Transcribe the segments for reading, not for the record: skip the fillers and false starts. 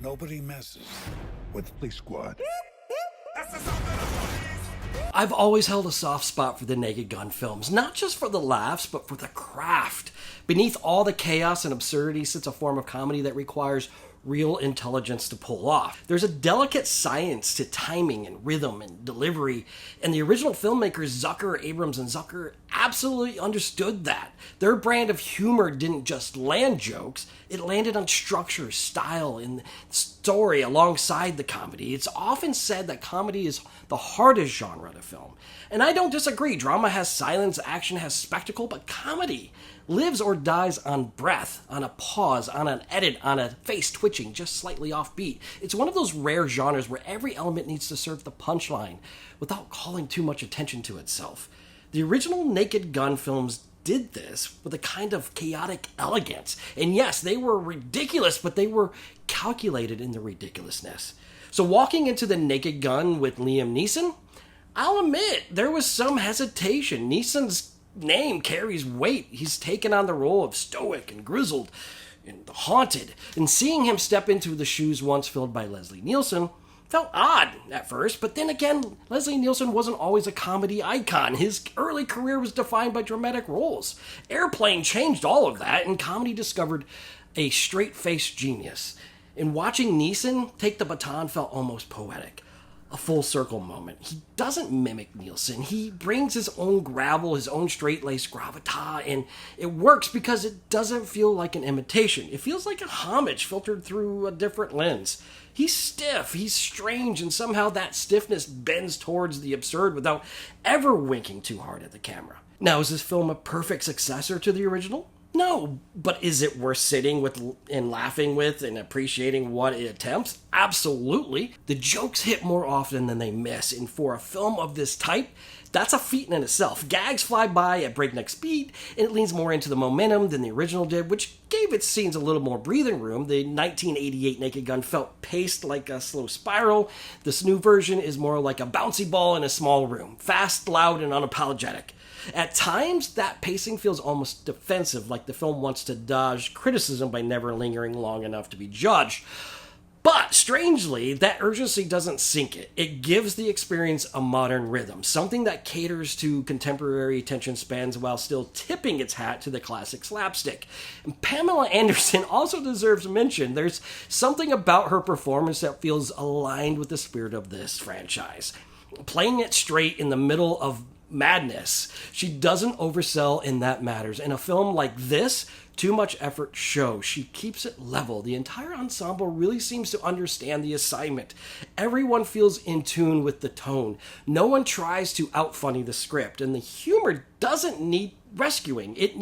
Nobody messes with Police Squad. I've always held a soft spot for the Naked Gun films, not just for the laughs, but for the craft. Beneath all the chaos and absurdity sits a form of comedy that requires real intelligence to pull off. There's a delicate science to timing and rhythm and delivery, and the original filmmakers Zucker, Abrams, and Zucker absolutely understood that. Their brand of humor didn't just land jokes, it landed on structure, style, and story alongside the comedy. It's often said that comedy is the hardest genre to film, and I don't disagree. Drama has silence, action has spectacle, but comedy lives or dies on breath, on a pause, on an edit, on a face twitching just slightly offbeat. It's one of those rare genres where every element needs to serve the punchline without calling too much attention to itself. The original Naked Gun films did this with a kind of chaotic elegance. And yes, they were ridiculous, but they were calculated in the ridiculousness. So walking into the Naked Gun with Liam Neeson, I'll admit there was some hesitation. Neeson's name carries weight. He's taken on the role of stoic and grizzled and haunted. And seeing him step into the shoes once filled by Leslie Nielsen felt odd at first, but then again, Leslie Nielsen wasn't always a comedy icon. His early career was defined by dramatic roles. Airplane changed all of that, and comedy discovered a straight-faced genius. And watching Neeson take the baton felt almost poetic. A full circle moment. He doesn't mimic Nielsen. He brings his own gravel, his own straight-laced gravitas, and it works because it doesn't feel like an imitation. It feels like a homage filtered through a different lens. He's stiff, he's strange, and somehow that stiffness bends towards the absurd without ever winking too hard at the camera. Now, is this film a perfect successor to the original? No, but is it worth sitting with and laughing with and appreciating what it attempts? Absolutely. The jokes hit more often than they miss, and for a film of this type, that's a feat in itself. Gags fly by at breakneck speed, and it leans more into the momentum than the original did, which gave its scenes a little more breathing room. The 1988 Naked Gun felt paced like a slow spiral. This new version is more like a bouncy ball in a small room, fast, loud, and unapologetic. At times, that pacing feels almost defensive, like the film wants to dodge criticism by never lingering long enough to be judged. But, strangely, that urgency doesn't sink it. It gives the experience a modern rhythm, something that caters to contemporary attention spans while still tipping its hat to the classic slapstick. And Pamela Anderson also deserves mention. There's something about her performance that feels aligned with the spirit of this franchise. Playing it straight in the middle of madness. She doesn't oversell, and that matters. In a film like this, too much effort shows. She keeps it level. The entire ensemble really seems to understand the assignment. Everyone feels in tune with the tone. No one tries to out-funny the script, and the humor doesn't need rescuing. It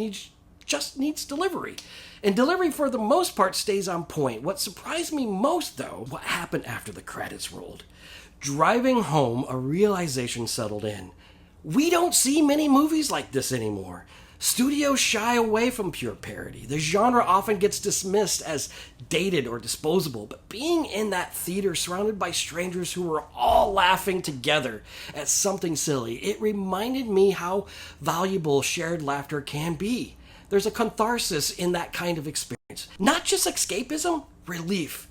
just needs delivery. And delivery, for the most part, stays on point. What surprised me most, though, what happened after the credits rolled. Driving home, a realization settled in. We don't see many movies like this anymore. Studios shy away from pure parody. The genre often gets dismissed as dated or disposable, but being in that theater surrounded by strangers who were all laughing together at something silly, it reminded me how valuable shared laughter can be. There's a catharsis in that kind of experience. Not just escapism, relief.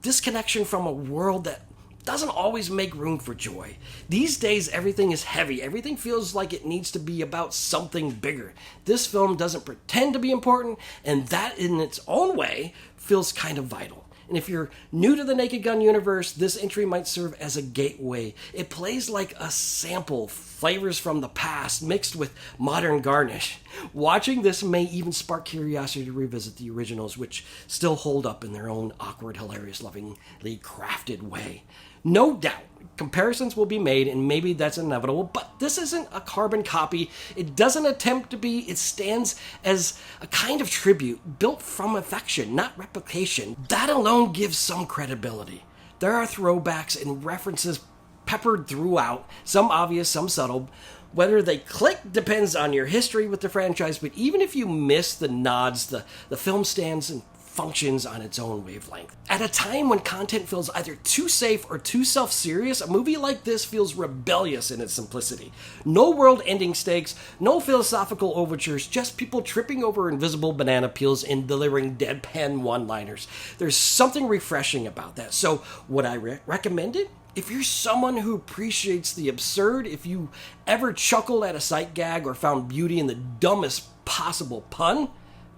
Disconnection from a world that doesn't always make room for joy. These days, everything is heavy. Everything feels like it needs to be about something bigger. This film doesn't pretend to be important, and that in its own way feels kind of vital. And if you're new to the Naked Gun universe, this entry might serve as a gateway. It plays like a sample, flavors from the past mixed with modern garnish. Watching this may even spark curiosity to revisit the originals, which still hold up in their own awkward, hilarious, lovingly crafted way. No doubt, comparisons will be made, and maybe that's inevitable, but this isn't a carbon copy. It doesn't attempt to be. It stands as a kind of tribute, built from affection, not replication. That alone gives some credibility. There are throwbacks and references peppered throughout, some obvious, some subtle. Whether they click depends on your history with the franchise, but even if you miss the nods, the film stands and functions on its own wavelength. At a time when content feels either too safe or too self-serious, a movie like this feels rebellious in its simplicity. No world-ending stakes, no philosophical overtures, just people tripping over invisible banana peels and delivering deadpan one-liners. There's something refreshing about that. So would I recommend it? If you're someone who appreciates the absurd, if you ever chuckled at a sight gag or found beauty in the dumbest possible pun,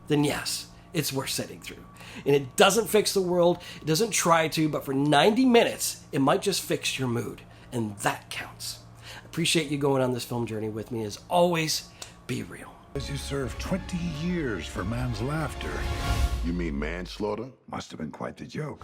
then yes, it's worth sitting through. And it doesn't fix the world, it doesn't try to, but for 90 minutes, it might just fix your mood. And that counts. I appreciate you going on this film journey with me. As always, be real. As you served 20 years for man's laughter. You mean manslaughter? Must have been quite the joke.